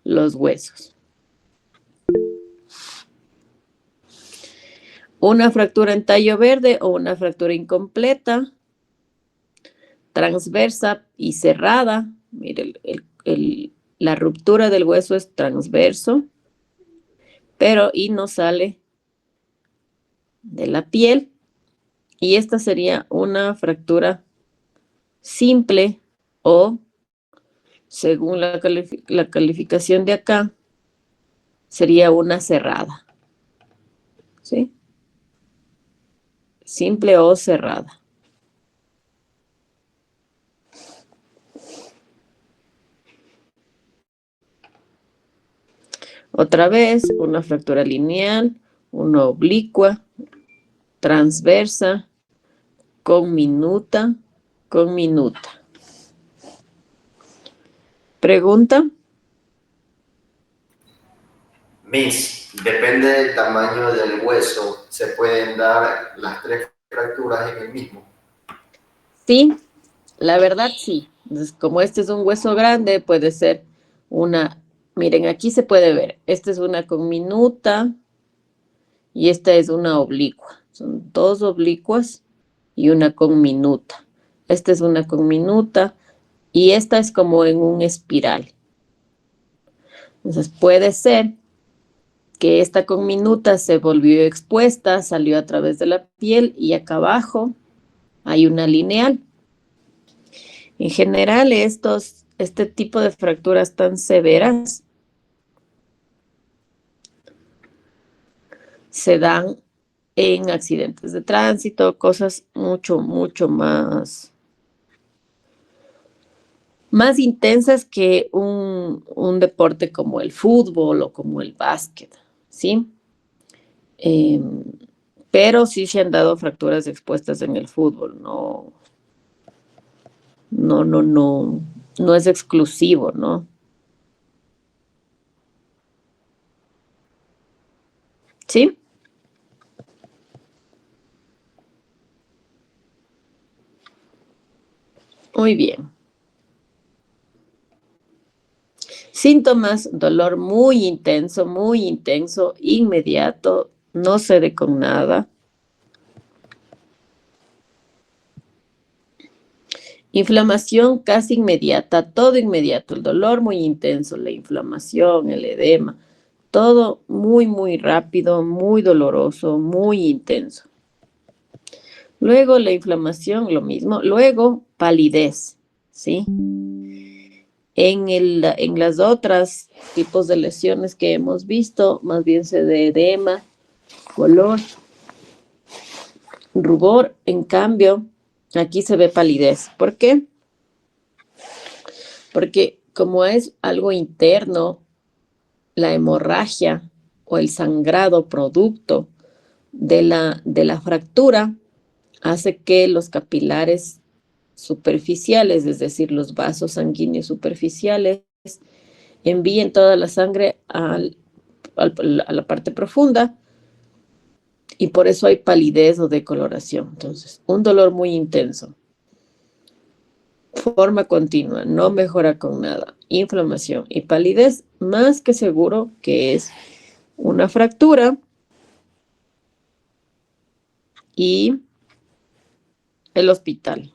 los huesos. Una fractura en tallo verde o una fractura incompleta, transversa y cerrada. Mire, la ruptura del hueso es transverso, pero y no sale de la piel. Y esta sería una fractura simple o, según la calificación de acá, sería una cerrada. ¿Sí? Simple o cerrada. Otra vez, una fractura lineal, una oblicua, transversa, conminuta, conminuta. ¿Pregunta? Miss, depende del tamaño del hueso, se pueden dar las 3 fracturas en el mismo. Sí, la verdad sí. Entonces, como este es un hueso grande, puede ser una, miren, aquí se puede ver, esta es una conminuta y esta es una oblicua. Son dos oblicuas y una conminuta. Esta es una conminuta y esta es como en un espiral. Entonces puede ser que esta conminuta se volvió expuesta, salió a través de la piel y acá abajo hay una lineal. En general, este tipo de fracturas tan severas se dan en accidentes de tránsito, cosas mucho, mucho más intensas que un deporte como el fútbol o como el básquet, ¿sí? Pero sí se han dado fracturas expuestas en el fútbol, no es exclusivo, ¿no? ¿Sí? Muy bien. Síntomas, dolor muy intenso, inmediato, no cede con nada. Inflamación casi inmediata, todo inmediato, el dolor muy intenso, la inflamación, el edema, todo muy, muy rápido, muy doloroso, muy intenso. Luego la inflamación, lo mismo. Luego palidez, ¿sí? En las otras tipos de lesiones que hemos visto, más bien se de edema, color, rubor. En cambio, aquí se ve palidez. ¿Por qué? Porque como es algo interno, la hemorragia o el sangrado producto de la fractura hace que los capilares superficiales, es decir, los vasos sanguíneos superficiales, envíen toda la sangre a la parte profunda y por eso hay palidez o decoloración. Entonces, un dolor muy intenso, forma continua, no mejora con nada, inflamación y palidez, más que seguro que es una fractura y el hospital.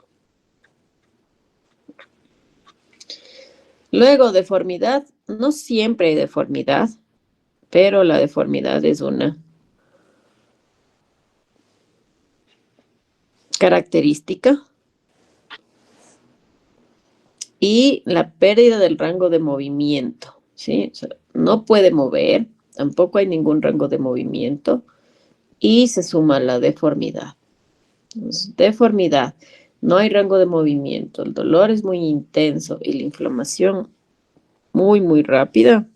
Luego, deformidad. No siempre hay deformidad, pero la deformidad es una característica. Y la pérdida del rango de movimiento, ¿sí? O sea, no puede mover, tampoco hay ningún rango de movimiento y se suma la deformidad. Entonces, deformidad, no hay rango de movimiento, el dolor es muy intenso y la inflamación muy, muy rápida.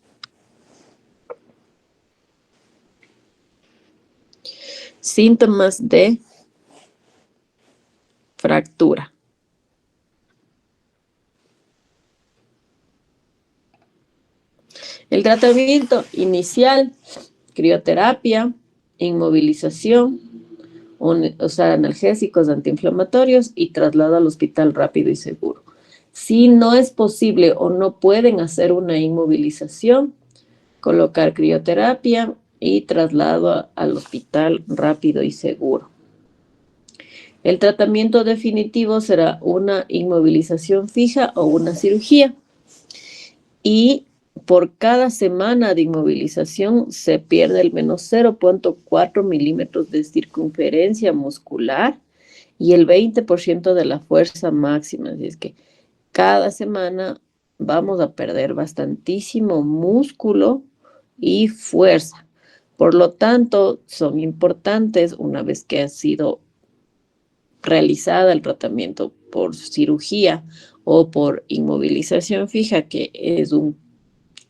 Síntomas de fractura. El tratamiento inicial, crioterapia, inmovilización, usar analgésicos antiinflamatorios y traslado al hospital rápido y seguro. Si no es posible o no pueden hacer una inmovilización, colocar crioterapia y traslado al hospital rápido y seguro. El tratamiento definitivo será una inmovilización fija o una cirugía. Y por cada semana de inmovilización se pierde al menos 0,4 milímetros de circunferencia muscular y el 20% de la fuerza máxima. Así es que cada semana vamos a perder bastantísimo músculo y fuerza. Por lo tanto, son importantes una vez que ha sido realizada el tratamiento por cirugía o por inmovilización fija, que es un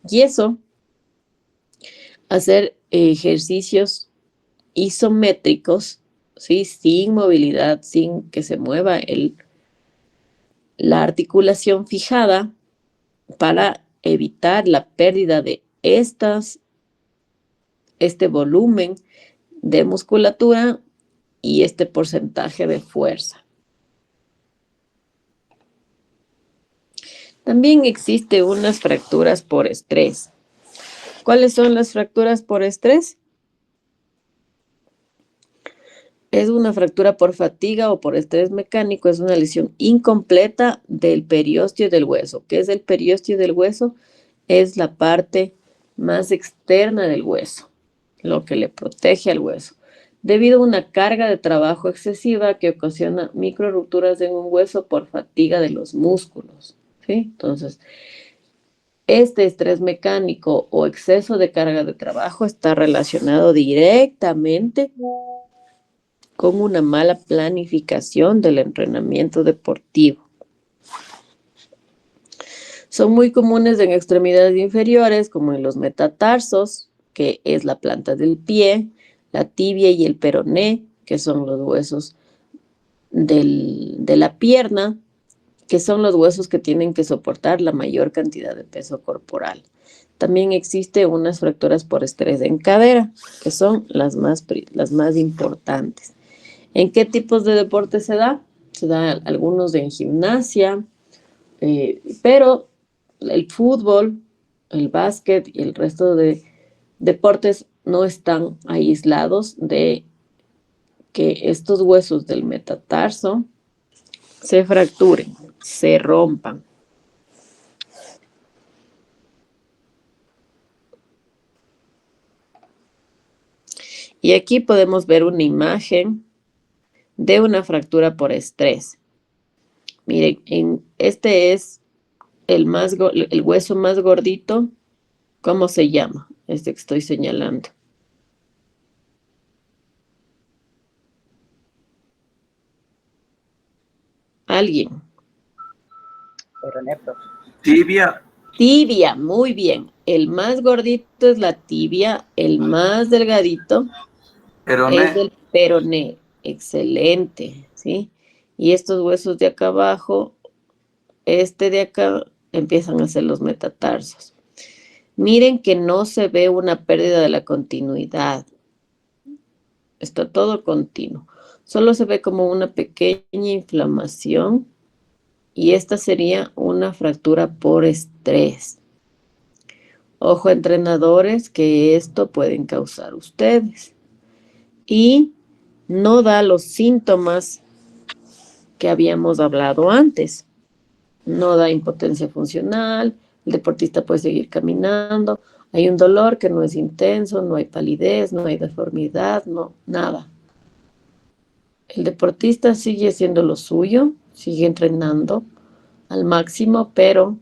yeso, hacer ejercicios isométricos, ¿sí? Sin movilidad, sin que se mueva la articulación fijada, para evitar la pérdida de este volumen de musculatura y este porcentaje de fuerza. También existe unas fracturas por estrés. ¿Cuáles son las fracturas por estrés? Es una fractura por fatiga o por estrés mecánico, es una lesión incompleta del periósteo del hueso. ¿Qué es el periósteo del hueso? Es la parte más externa del hueso, lo que le protege al hueso. Debido a una carga de trabajo excesiva que ocasiona microrupturas en un hueso por fatiga de los músculos, ¿sí? Entonces, este estrés mecánico o exceso de carga de trabajo está relacionado directamente con una mala planificación del entrenamiento deportivo. Son muy comunes en extremidades inferiores, como en los metatarsos, que es la planta del pie, la tibia y el peroné, que son los huesos de la pierna, que son los huesos que tienen que soportar la mayor cantidad de peso corporal. También existe unas fracturas por estrés en cadera, que son las más importantes. ¿En qué tipos de deporte se da? Se da algunos en gimnasia, pero el fútbol, el básquet y el resto de deportes no están aislados de que estos huesos del metatarso se fracturen, se rompan. Y aquí podemos ver una imagen de una fractura por estrés. Miren, este es el hueso más gordito. ¿Cómo se llama? Este que estoy señalando. ¿Alguien? Tibia. Tibia, muy bien. El más gordito es la tibia, el más delgadito Peroné. es el peroné. Excelente, ¿sí? Y estos huesos de acá abajo, este de acá, empiezan a ser los metatarsos. Miren que no se ve una pérdida de la continuidad. Está todo continuo. Solo se ve como una pequeña inflamación y esta sería una fractura por estrés. Ojo, entrenadores, que esto pueden causar ustedes. Y no da los síntomas que habíamos hablado antes. No da impotencia funcional, el deportista puede seguir caminando, hay un dolor que no es intenso, no hay palidez, no hay deformidad, no, nada. El deportista sigue haciendo lo suyo, sigue entrenando al máximo, pero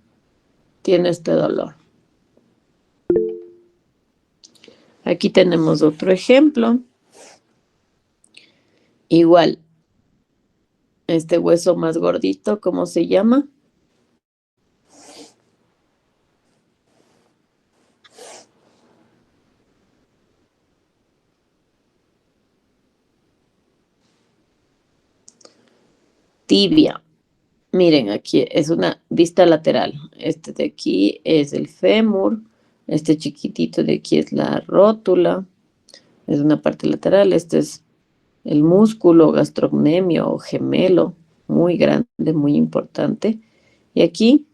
tiene este dolor. Aquí tenemos otro ejemplo. Igual, este hueso más gordito, ¿cómo se llama? Tibia. Miren, aquí es una vista lateral. Este de aquí es el fémur. Este chiquitito de aquí es la rótula. Es una parte lateral. Este es el músculo gastrocnemio o gemelo. Muy grande, muy importante. Y aquí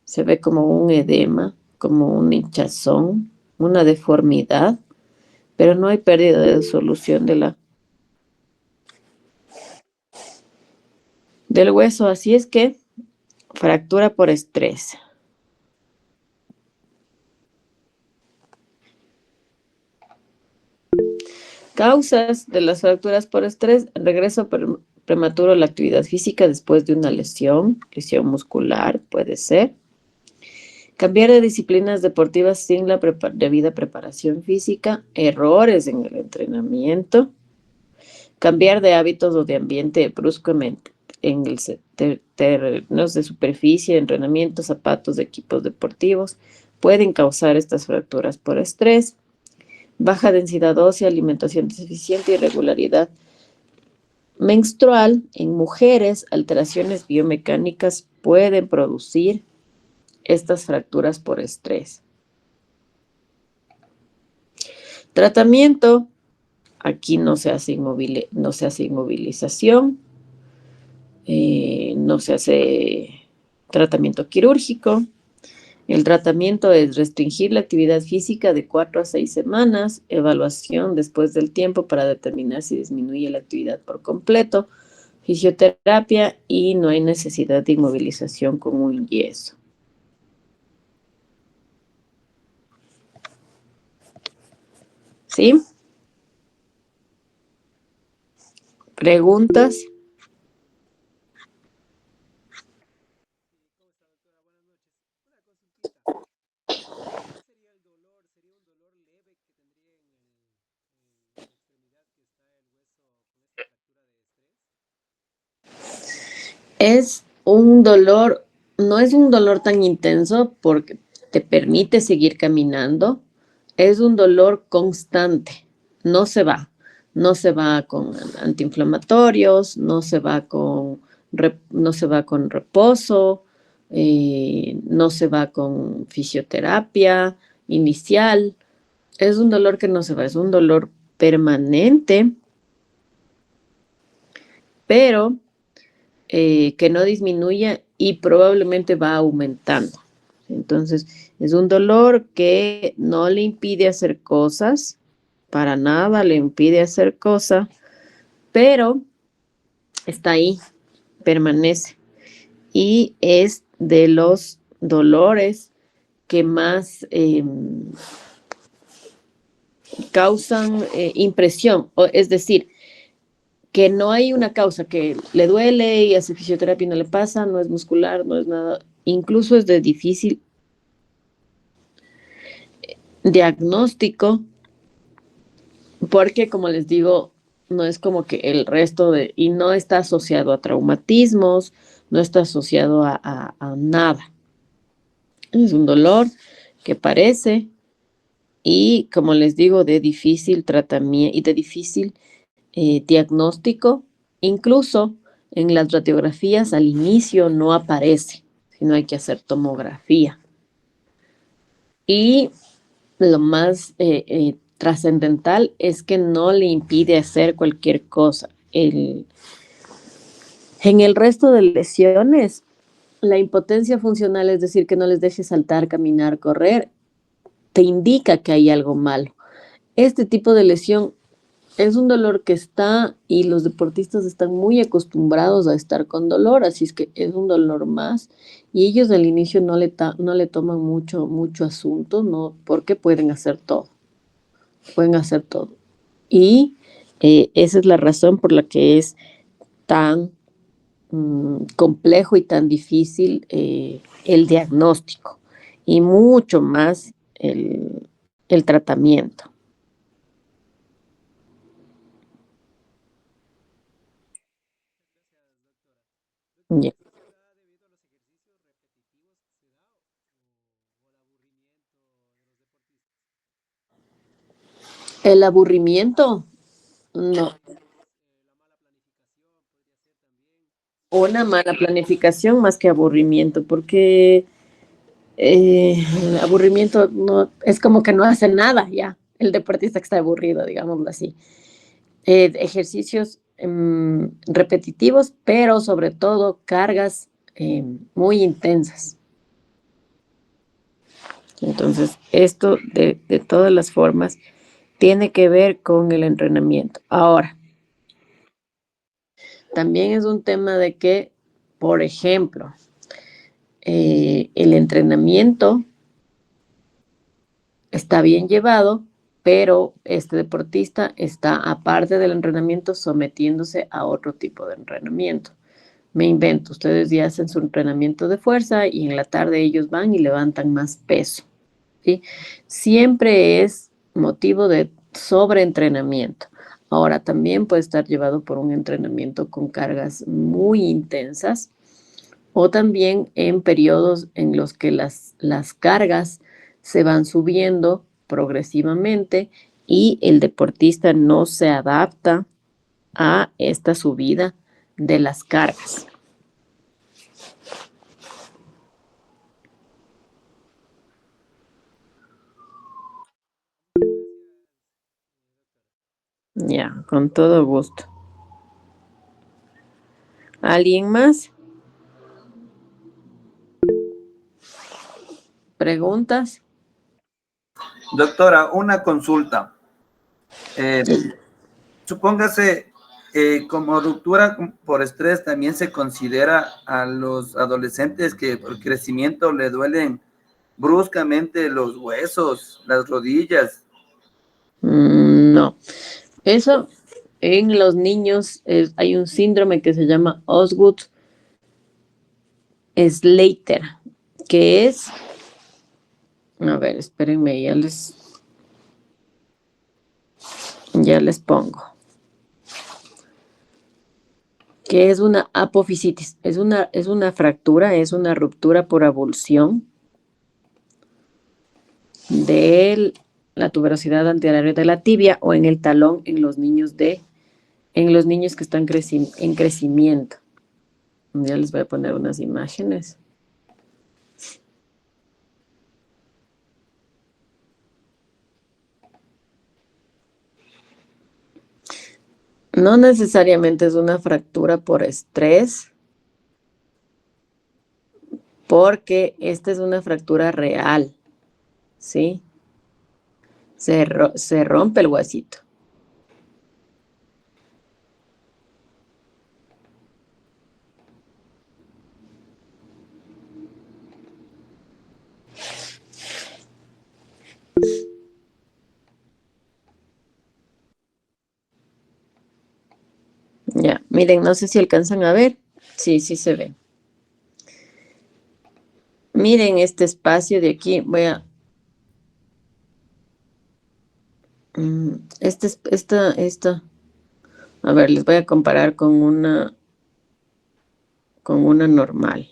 se ve como un edema, como un hinchazón, una deformidad, pero no hay pérdida de solución del hueso. Así es que fractura por estrés. Causas de las fracturas por estrés: regreso prematuro a la actividad física después de una lesión muscular, puede ser. Cambiar de disciplinas deportivas sin la debida preparación física, errores en el entrenamiento, cambiar de hábitos o de ambiente bruscamente en el terrenos de superficie, entrenamientos, zapatos, equipos deportivos, pueden causar estas fracturas por estrés. Baja densidad ósea, alimentación deficiente, irregularidad menstrual en mujeres, alteraciones biomecánicas pueden producir estas fracturas por estrés. Tratamiento: aquí no se hace inmovilización, no se hace tratamiento quirúrgico. El tratamiento es restringir la actividad física de 4 a 6 semanas, evaluación después del tiempo para determinar si disminuye la actividad por completo, fisioterapia, y no hay necesidad de inmovilización con un yeso. ¿Sí? ¿Preguntas? Es un dolor, no es un dolor tan intenso porque te permite seguir caminando, es un dolor constante, no se va, no se va con antiinflamatorios, no se va con reposo, no se va con fisioterapia inicial, es un dolor que no se va, es un dolor permanente, pero que no disminuya y probablemente va aumentando. Entonces, es un dolor que no le impide hacer cosas, para nada le impide hacer cosas, pero está ahí, permanece. Y es de los dolores que más causan impresión, es decir, que no hay una causa que le duele y hace fisioterapia y no le pasa, no es muscular, no es nada, incluso es de difícil diagnóstico, porque como les digo, no es como que el resto y no está asociado a traumatismos, no está asociado a nada. Es un dolor que parece, y como les digo, de difícil tratamiento y de difícil diagnóstico. Incluso en las radiografías al inicio no aparece, sino hay que hacer tomografía. Y lo más trascendental es que no le impide hacer cualquier cosa. En el resto de lesiones, la impotencia funcional, es decir, que no les deje saltar, caminar, correr, te indica que hay algo malo. Este tipo de lesión es un dolor que está, y los deportistas están muy acostumbrados a estar con dolor, así es que es un dolor más, y ellos al inicio no le toman mucho asunto, ¿no? Porque pueden hacer todo. Y esa es la razón por la que es tan complejo y tan difícil el diagnóstico, y mucho más el tratamiento. Yeah. El aburrimiento, no. Una mala planificación más que aburrimiento, porque el aburrimiento no, es como que no hace nada ya. El deportista que está aburrido, digámoslo así. Ejercicios repetitivos, pero sobre todo cargas muy intensas. Entonces, esto de todas las formas tiene que ver con el entrenamiento. Ahora, también es un tema de que, por ejemplo, el entrenamiento está bien llevado, pero este deportista está, aparte del entrenamiento, sometiéndose a otro tipo de entrenamiento. Me invento, ustedes ya hacen su entrenamiento de fuerza y en la tarde ellos van y levantan más peso, ¿sí? Siempre es motivo de sobreentrenamiento. Ahora también puede estar llevado por un entrenamiento con cargas muy intensas o también en periodos en los que las cargas se van subiendo progresivamente y el deportista no se adapta a esta subida de las cargas. Ya, con todo gusto. ¿Alguien más? ¿Preguntas? Doctora, una consulta. Supóngase, como ruptura por estrés también se considera a los adolescentes que por crecimiento le duelen bruscamente los huesos, las rodillas. No. Eso en los niños hay un síndrome que se llama Osgood-Schlatter, que es, a ver, espérenme, ya les pongo, que es una apofisitis, es una fractura, es una ruptura por avulsión de la tuberosidad anterior de la tibia o en el talón en los niños que están en crecimiento. Ya les voy a poner unas imágenes. No necesariamente es una fractura por estrés, porque esta es una fractura real, ¿sí? Se rompe el huesito. Ya, miren, no sé si alcanzan a ver. Sí, sí se ve. Miren este espacio de aquí. Esta. A ver, les voy a comparar con una normal.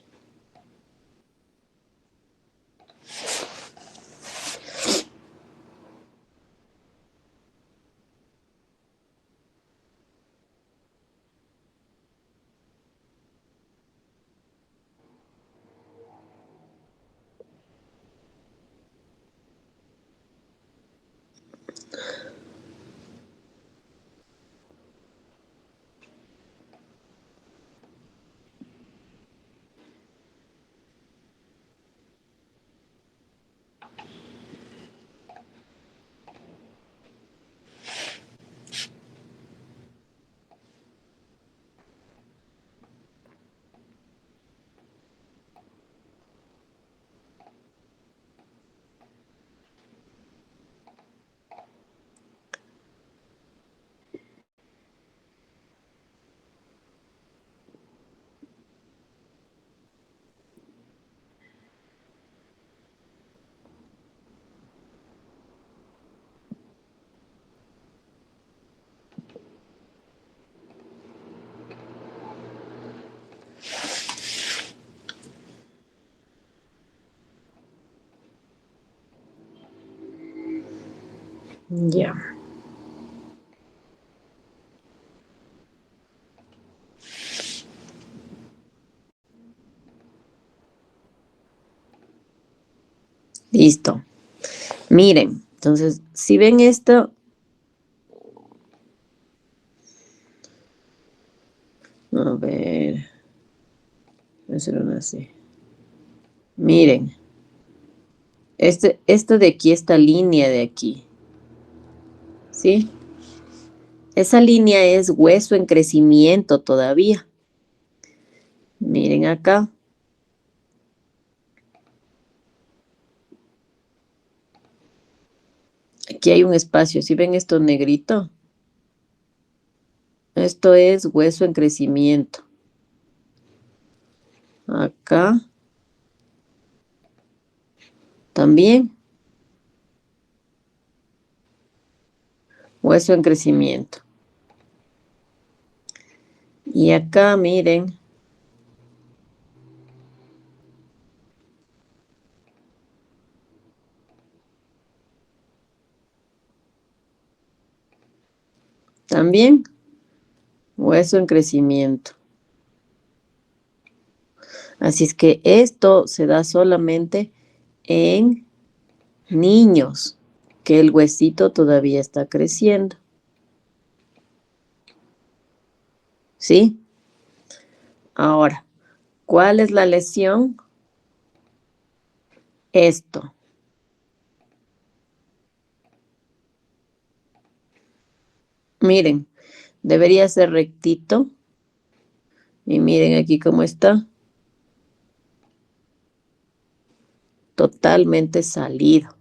Ya. Listo. Miren, entonces, si ven esto, A ver. Voy a hacer una así. Miren. Esto de aquí, esta línea de aquí. ¿Sí? Esa línea es hueso en crecimiento todavía. Miren acá. Aquí hay un espacio. ¿Sí ven esto negrito? Esto es hueso en crecimiento. Acá. También. Hueso en crecimiento. Y acá, miren. También. Hueso en crecimiento. Así es que esto se da solamente en niños, que el huesito todavía está creciendo. ¿Sí? Ahora, ¿cuál es la lesión? Esto. Miren, debería ser rectito. Y miren aquí cómo está. Totalmente salido.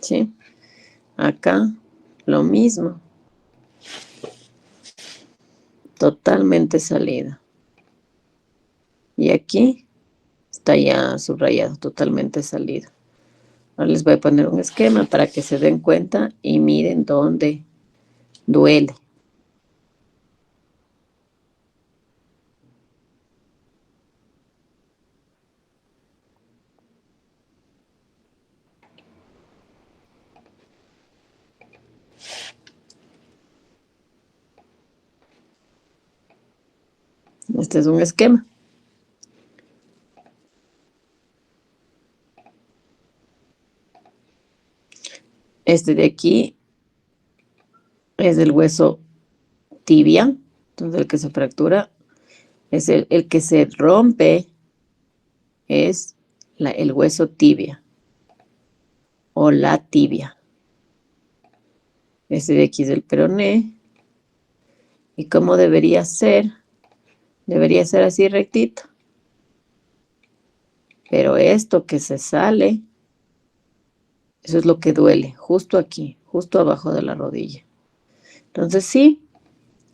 ¿Sí? Acá lo mismo. Totalmente salido. Y aquí está ya subrayado, totalmente salido. Ahora les voy a poner un esquema para que se den cuenta y miren dónde duele. Este es un esquema. Este de aquí es el hueso tibia, entonces el que se fractura es el que se rompe, es el hueso tibia o la tibia. Este de aquí es el peroné. ¿Y cómo debería ser? Debería ser así rectito. Pero esto que se sale, eso es lo que duele, justo aquí, justo abajo de la rodilla. Entonces sí,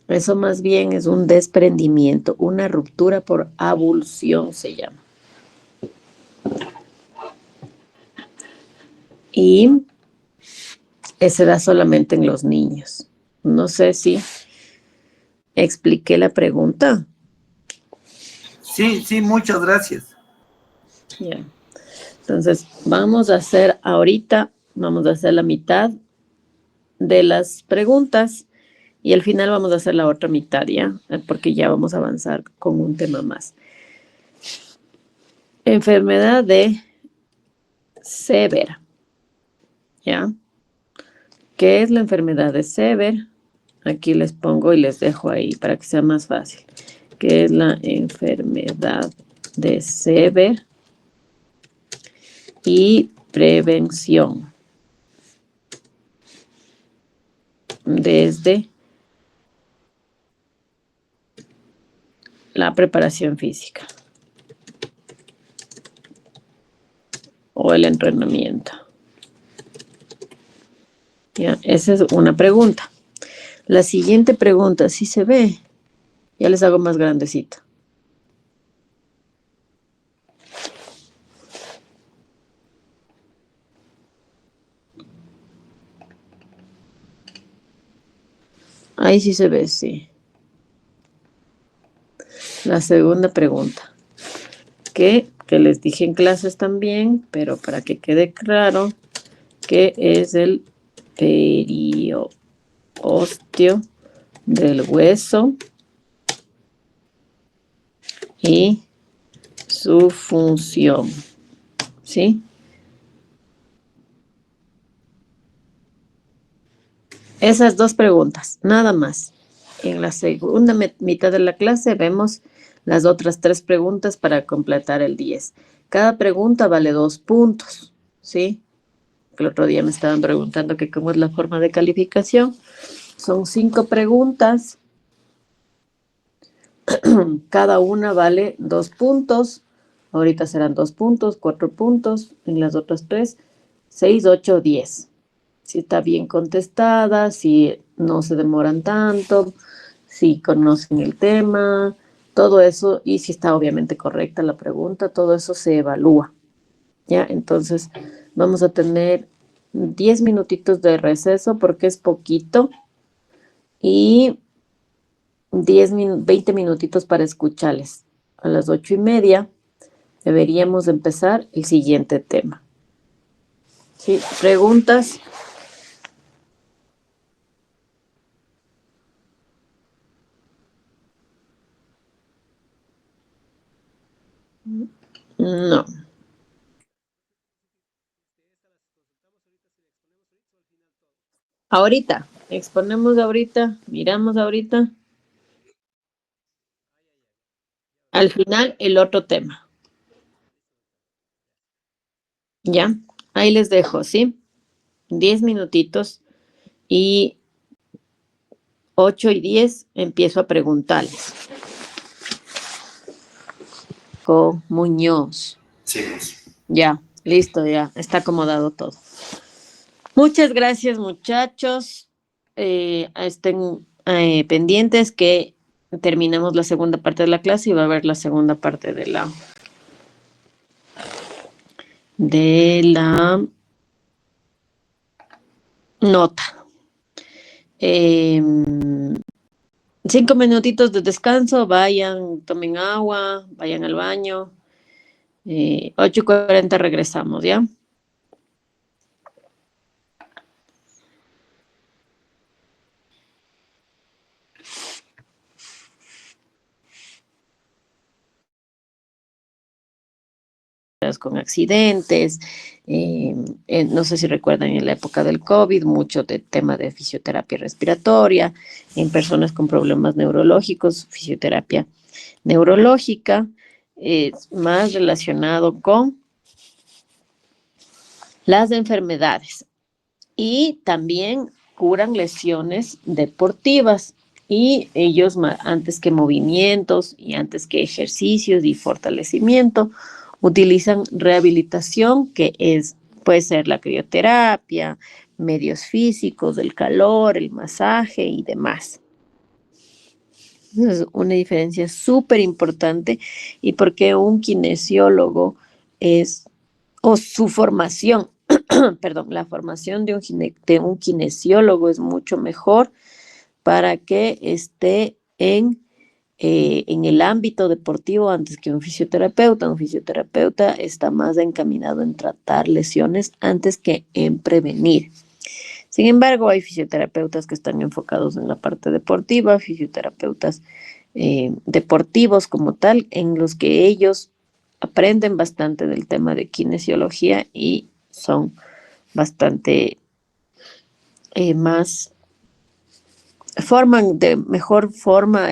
eso más bien es un desprendimiento, una ruptura por avulsión se llama. Y se da solamente en los niños. No sé si expliqué la pregunta. Sí, sí, muchas gracias. Ya. Entonces, vamos a hacer ahorita, vamos a hacer la mitad de las preguntas y al final vamos a hacer la otra mitad, ¿ya? Porque ya vamos a avanzar con un tema más. Enfermedad de Sever, ¿ya? ¿Qué es la enfermedad de Sever? Aquí les pongo y les dejo ahí para que sea más fácil. ¿Qué es la enfermedad de Sever? Y prevención. Desde la preparación física o el entrenamiento. ¿Ya? Esa es una pregunta. La siguiente pregunta, si se ve, ya les hago más grandecito. Ahí sí se ve, sí. La segunda pregunta, que les dije en clases también, pero para que quede claro, que es el periodo Osteo del hueso y su función, ¿sí? Esas dos preguntas, nada más. En la segunda mitad de la clase vemos las otras 3 preguntas para completar el 10. Cada pregunta vale 2 puntos, ¿sí? El otro día me estaban preguntando que cómo es la forma de calificación. Son 5 preguntas. Cada una vale 2 puntos. Ahorita serán 2 puntos, 4 puntos. En las otras 3, 6, 8, 10. Si está bien contestada, si no se demoran tanto, si conocen el tema, todo eso, y si está obviamente correcta la pregunta, todo eso se evalúa, ¿ya? Entonces, vamos a tener 10 minutitos de receso porque es poquito y 20 minutitos para escucharles. A las 8:30 deberíamos empezar el siguiente tema. ¿Sí? ¿Preguntas? No. Ahorita, exponemos ahorita, miramos ahorita. Al final, el otro tema. ¿Ya? Ahí les dejo, ¿sí? 10 minutitos y 8:10 empiezo a preguntarles. Con Muñoz. Sí, pues. Ya, listo, ya, está acomodado todo. Muchas gracias, muchachos. Estén pendientes que terminamos la segunda parte de la clase y va a haber la segunda parte de la nota. 5 minutitos de descanso, vayan, tomen agua, vayan al baño. 8:40 regresamos, ¿ya? Con accidentes, no sé si recuerdan en la época del COVID, mucho de tema de fisioterapia respiratoria, en personas con problemas neurológicos, fisioterapia neurológica, más relacionado con las enfermedades y también curan lesiones deportivas y ellos antes que movimientos y antes que ejercicios y fortalecimiento utilizan rehabilitación puede ser la crioterapia, medios físicos, el calor, el masaje y demás. Es una diferencia súper importante y porque un kinesiólogo o su formación, perdón, la formación de un kinesiólogo es mucho mejor para que esté en el ámbito deportivo antes que un fisioterapeuta. Un fisioterapeuta está más encaminado en tratar lesiones antes que en prevenir. Sin embargo, hay fisioterapeutas que están enfocados en la parte deportiva, fisioterapeutas deportivos como tal, en los que ellos aprenden bastante del tema de kinesiología y son bastante más, forman de mejor forma,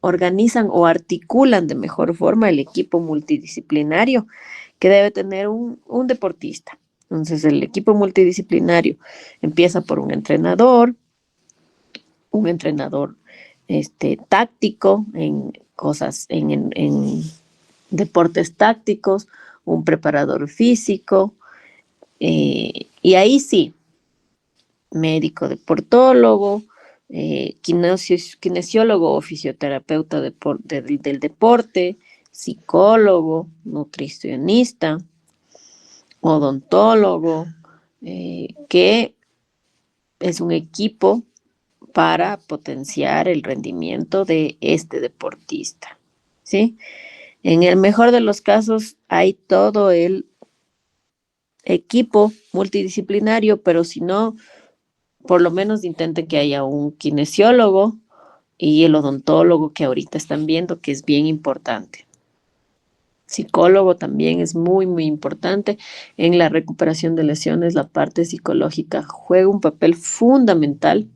organizan o articulan de mejor forma el equipo multidisciplinario que debe tener un deportista. Entonces, el equipo multidisciplinario empieza por un entrenador táctico en cosas, en deportes tácticos, un preparador físico, y ahí sí, médico deportólogo, kinesiólogo o fisioterapeuta del deporte, psicólogo, nutricionista, odontólogo, que es un equipo para potenciar el rendimiento de este deportista, ¿sí? En el mejor de los casos hay todo el equipo multidisciplinario, pero si no, por lo menos intenten que haya un kinesiólogo y el odontólogo que ahorita están viendo, que es bien importante. Psicólogo también es muy, muy importante. En la recuperación de lesiones, la parte psicológica juega un papel fundamental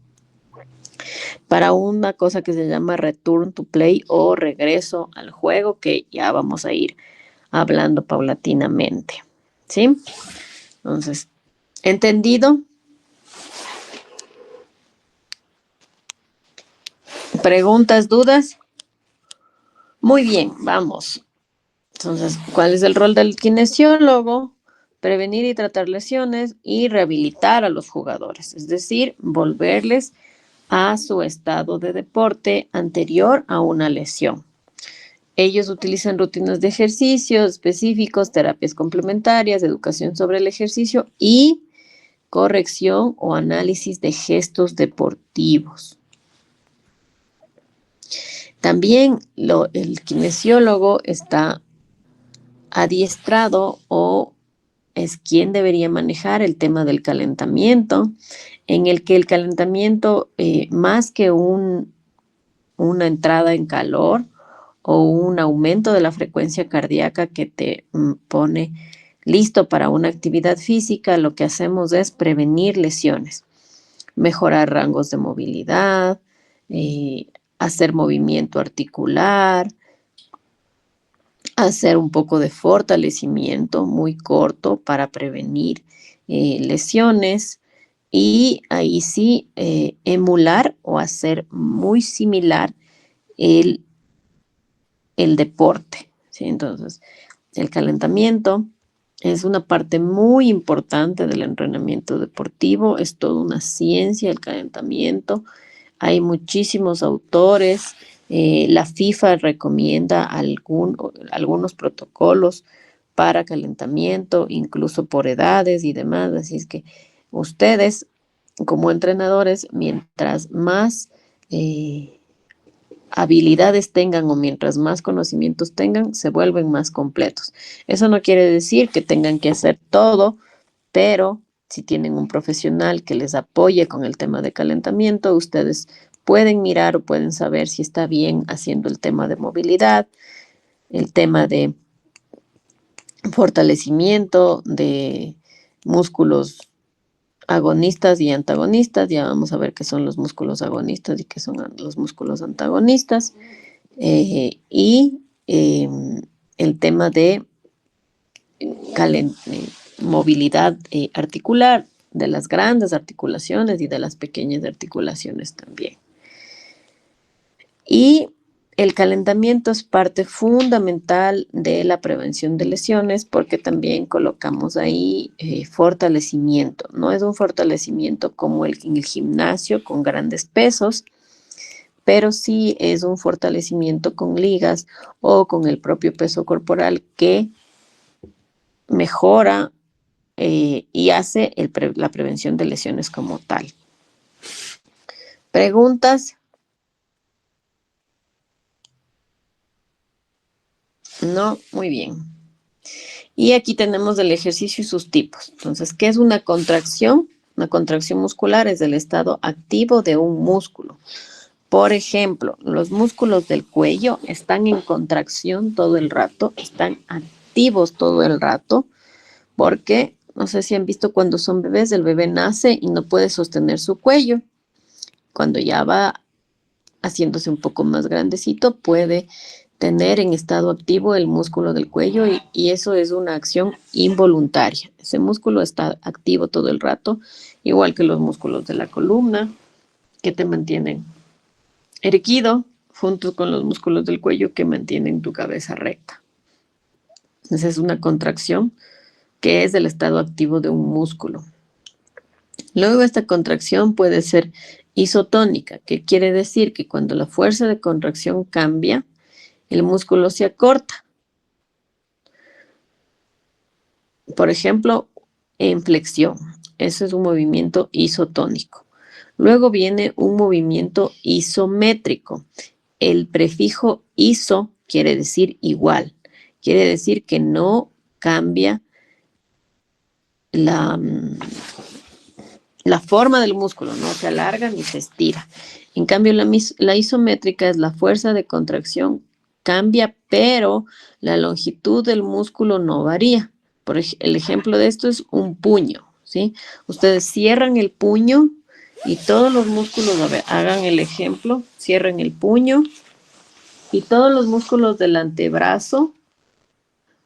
para una cosa que se llama return to play o regreso al juego, que ya vamos a ir hablando paulatinamente. ¿Sí? Entonces, ¿entendido? ¿Preguntas, dudas? Muy bien, vamos. Entonces, ¿cuál es el rol del kinesiólogo? Prevenir y tratar lesiones y rehabilitar a los jugadores, es decir, volverles a su estado de deporte anterior a una lesión. Ellos utilizan rutinas de ejercicios específicos, terapias complementarias, educación sobre el ejercicio y corrección o análisis de gestos deportivos. También el kinesiólogo está adiestrado o es quien debería manejar el tema del calentamiento, en el que el calentamiento, más que una entrada en calor o un aumento de la frecuencia cardíaca que te pone listo para una actividad física, lo que hacemos es prevenir lesiones, mejorar rangos de movilidad, hacer movimiento articular, hacer un poco de fortalecimiento muy corto para prevenir lesiones y ahí sí emular o hacer muy similar el, el deporte, ¿sí? Entonces, el calentamiento es una parte muy importante del entrenamiento deportivo, es toda una ciencia el calentamiento. Hay muchísimos autores. La FIFA recomienda algunos protocolos para calentamiento, incluso por edades y demás. Así es que ustedes, como entrenadores, mientras más habilidades tengan o mientras más conocimientos tengan, se vuelven más completos. Eso no quiere decir que tengan que hacer todo, pero si tienen un profesional que les apoye con el tema de calentamiento, ustedes pueden mirar o pueden saber si está bien haciendo el tema de movilidad, el tema de fortalecimiento de músculos agonistas y antagonistas. Ya vamos a ver qué son los músculos agonistas y qué son los músculos antagonistas. Y el tema de movilidad articular, de las grandes articulaciones y de las pequeñas articulaciones también. Y el calentamiento es parte fundamental de la prevención de lesiones porque también colocamos ahí fortalecimiento. No es un fortalecimiento como en el gimnasio con grandes pesos, pero sí es un fortalecimiento con ligas o con el propio peso corporal que mejora y hace la prevención de lesiones como tal. ¿Preguntas? No, muy bien. Y aquí tenemos el ejercicio y sus tipos. Entonces, ¿qué es una contracción? Una contracción muscular es el estado activo de un músculo. Por ejemplo, los músculos del cuello están en contracción todo el rato, están activos todo el rato, porque no sé si han visto cuando son bebés, el bebé nace y no puede sostener su cuello. Cuando ya va haciéndose un poco más grandecito, puede tener en estado activo el músculo del cuello y eso es una acción involuntaria. Ese músculo está activo todo el rato, igual que los músculos de la columna, que te mantienen erguido, junto con los músculos del cuello que mantienen tu cabeza recta. Esa es una contracción que es el estado activo de un músculo. Luego esta contracción puede ser isotónica, que quiere decir que cuando la fuerza de contracción cambia, el músculo se acorta. Por ejemplo, en flexión, eso es un movimiento isotónico. Luego viene un movimiento isométrico. El prefijo iso quiere decir igual, quiere decir que no cambia la forma del músculo, no se alarga ni se estira. En cambio, la isométrica es la fuerza de contracción cambia, pero la longitud del músculo no varía. El ejemplo de esto es un puño, ¿sí? Ustedes cierran el puño y todos los músculos, a ver, hagan el ejemplo, cierren el puño y todos los músculos del antebrazo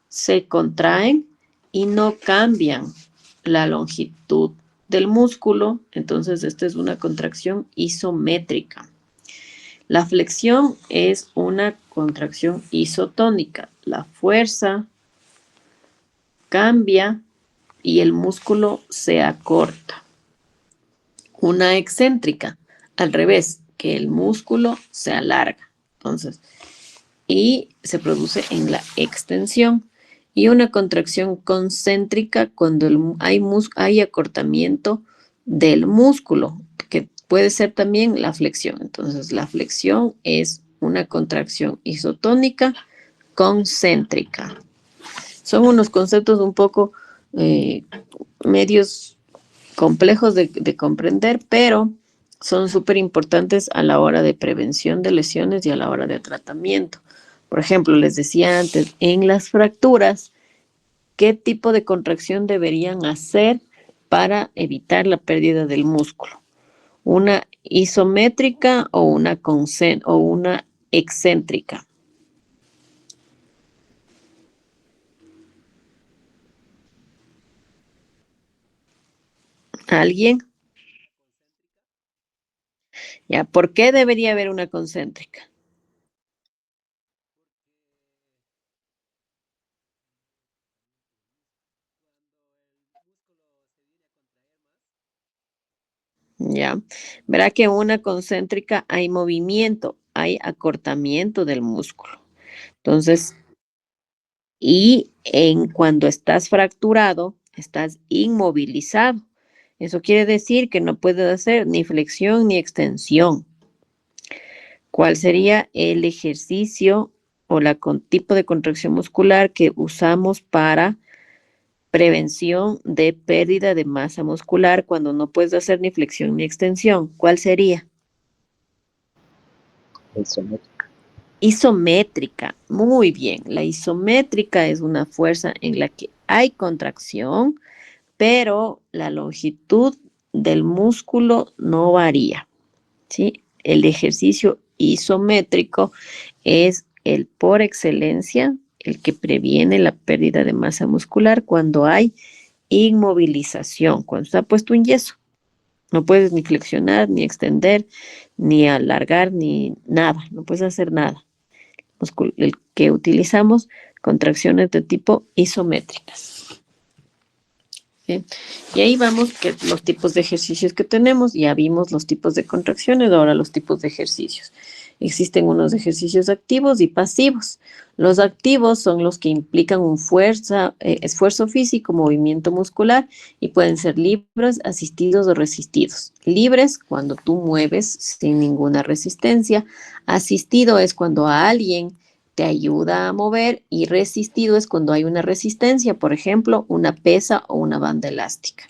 se contraen y no cambian la longitud del músculo, entonces esta es una contracción isométrica. La flexión es una contracción isotónica. La fuerza cambia y el músculo se acorta. Una excéntrica, al revés, que el músculo se alarga. Entonces, y se produce en la extensión. Y una contracción concéntrica cuando hay acortamiento del músculo, que puede ser también la flexión. Entonces, la flexión es una contracción isotónica concéntrica. Son unos conceptos un poco medios complejos de comprender, pero son súper importantes a la hora de prevención de lesiones y a la hora de tratamiento. Por ejemplo, les decía antes, en las fracturas, ¿qué tipo de contracción deberían hacer para evitar la pérdida del músculo? ¿Una isométrica o una excéntrica? ¿Alguien? ¿Ya? ¿Por qué debería haber una concéntrica? Ya, verá que en una concéntrica hay movimiento, hay acortamiento del músculo. Entonces, cuando estás fracturado, estás inmovilizado. Eso quiere decir que no puedes hacer ni flexión ni extensión. ¿Cuál sería el ejercicio o tipo de contracción muscular que usamos para prevención de pérdida de masa muscular cuando no puedes hacer ni flexión ni extensión? ¿Cuál sería? Isométrica. Isométrica, muy bien. La isométrica es una fuerza en la que hay contracción, pero la longitud del músculo no varía, ¿sí? El ejercicio isométrico es el por excelencia, el que previene la pérdida de masa muscular cuando hay inmovilización, cuando está puesto un yeso. No puedes ni flexionar, ni extender, ni alargar, ni nada. No puedes hacer nada. El que utilizamos contracciones de tipo isométricas. ¿Sí? Y ahí vamos que los tipos de ejercicios que tenemos, ya vimos los tipos de contracciones, ahora los tipos de ejercicios. Existen unos ejercicios activos y pasivos. Los activos son los que implican un esfuerzo físico, movimiento muscular y pueden ser libres, asistidos o resistidos. Libres cuando tú mueves sin ninguna resistencia. Asistido es cuando alguien te ayuda a mover y resistido es cuando hay una resistencia, por ejemplo, una pesa o una banda elástica.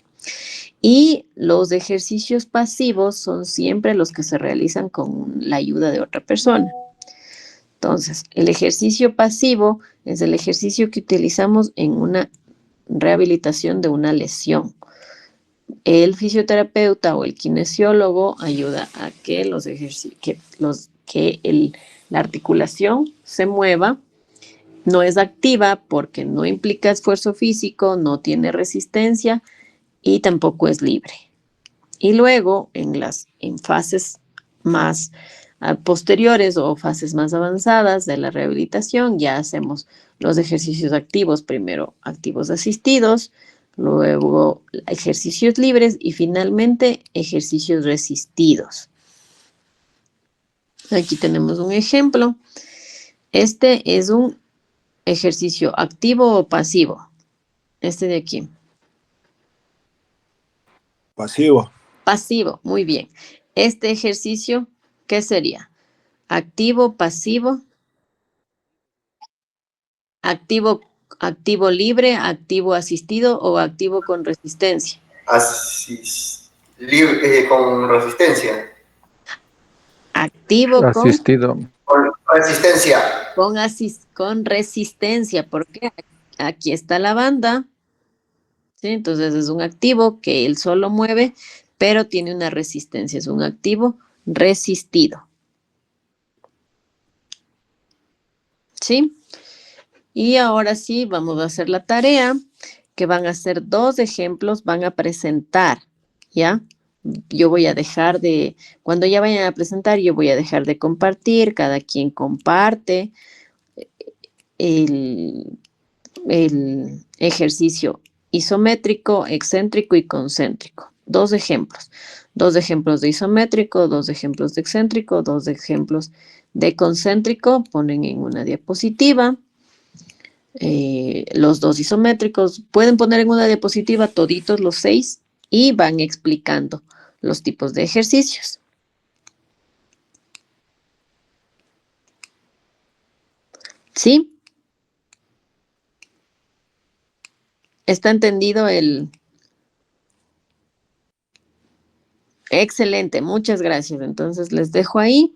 Y los ejercicios pasivos son siempre los que se realizan con la ayuda de otra persona. Entonces, el ejercicio pasivo es el ejercicio que utilizamos en una rehabilitación de una lesión. El fisioterapeuta o el kinesiólogo ayuda a que la articulación se mueva. No es activa porque no implica esfuerzo físico, no tiene resistencia y tampoco es libre. Y luego, en fases más posteriores o fases más avanzadas de la rehabilitación, ya hacemos los ejercicios activos, primero activos asistidos, luego ejercicios libres y finalmente ejercicios resistidos. Aquí tenemos un ejemplo. Este es un ejercicio activo o pasivo. Este de aquí. Pasivo. Pasivo, muy bien. Este ejercicio, ¿qué sería? Activo, pasivo. Activo libre, activo asistido o activo con resistencia. con resistencia. Activo Asistido. Con resistencia. con resistencia, porque aquí está la banda, ¿sí? Entonces es un activo que él solo mueve, pero tiene una resistencia, es un activo resistido. ¿Sí? Y ahora sí, vamos a hacer la tarea, que van a ser 2 ejemplos, van a presentar, ¿ya? Yo voy a dejar de, cuando ya vayan a presentar, yo voy a dejar de compartir, cada quien comparte el ejercicio isométrico, excéntrico y concéntrico. 2 ejemplos. 2 ejemplos de isométrico, 2 ejemplos de excéntrico, 2 ejemplos de concéntrico. Ponen en una diapositiva. Los 2 isométricos. Pueden poner en una diapositiva toditos los 6 y van explicando los tipos de ejercicios. ¿Sí? ¿Está entendido el...? Excelente, muchas gracias. Entonces les dejo ahí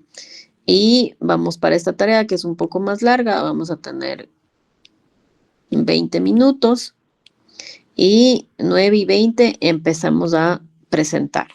y vamos para esta tarea que es un poco más larga. Vamos a tener 20 minutos y 9:20 empezamos a presentar.